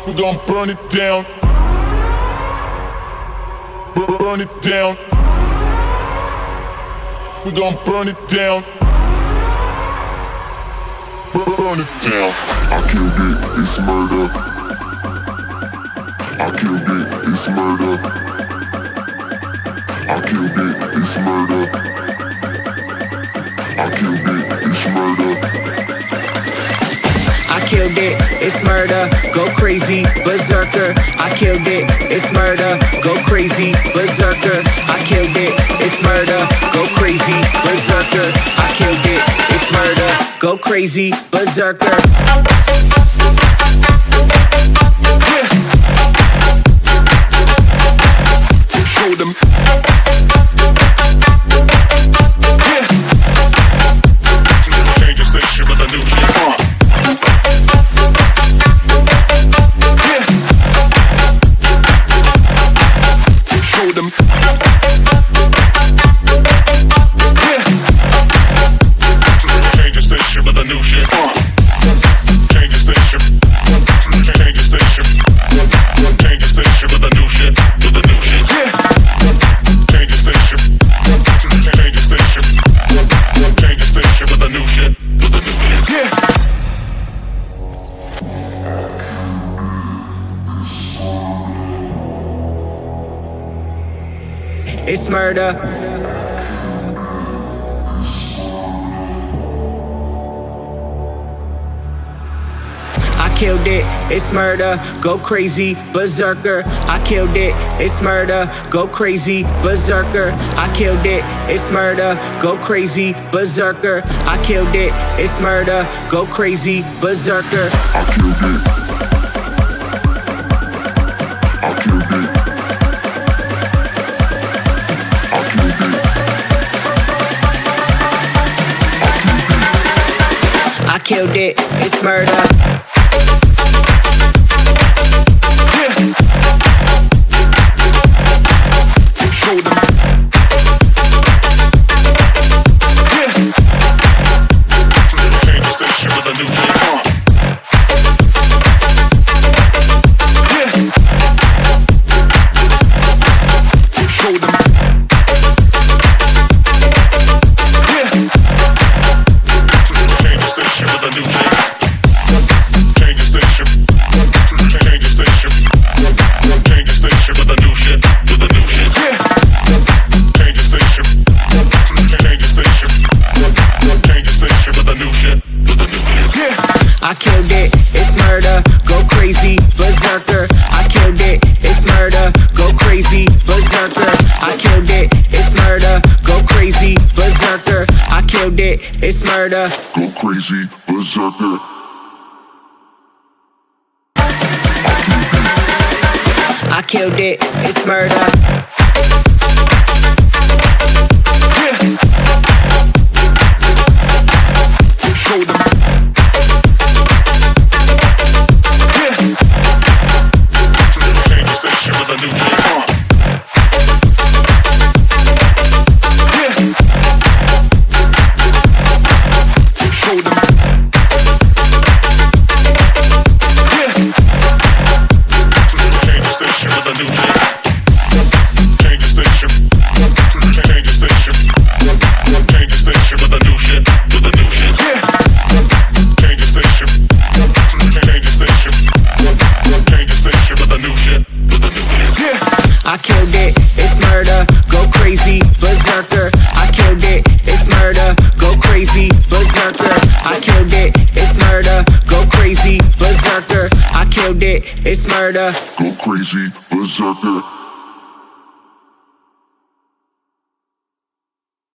We gon' burn it down. Burn it down. We gon' burn it down. Burn it down. I killed it, it's murder. I killed it, it's murder. I killed it, it's murder. I killed it, it's murder. I killed it, it's murder, go crazy, berserker. I killed it, it's murder, go crazy, berserker. I killed it, it's murder, go crazy, berserker. I killed it, it's murder, go crazy, berserker. Show them. Change the station with a new shit. Show them. Change the station with a new shit. Change the station. Change the station. Change the station with a new shit. With a new shit. Change the station. Change the station. Change the station with a new shit. With a new shit. It's murder. I killed it, it's murder, go crazy, berserker. I killed it, it's murder, go crazy, berserker. I killed it, it's murder, go crazy, berserker. I killed it, it's murder, go crazy, berserker. I killed it. I killed it. I killed it. I killed it, it's murder. Show them. Change the station with a new shit. Show them. Change the station with a new shit. Change the station. Change the station. Change the station with a new shit. With a new shit. Change the station. Change the station. Change the station with a new shit. With a new shit. I killed it, it's murder, go crazy, berserker. I killed it, it's murder, go crazy, berserker. I killed it, it's murder, go crazy, berserker. I killed it, it's murder. Go crazy, berserker. I killed it, it's murder. Show them. Change the station with a new shit. Show them. Change the station with a new shit. Change the station. Change the station. Change the station with a new shit. With a new shit. Change the station. Change the station. Change the station with a new shit. With a new shit. I killed it, it's murder, go crazy, berserker. I killed it, it's murder, go crazy, berserker. I killed it, it's murder, go crazy, berserker. I killed it, it's murder. Go crazy, berserker.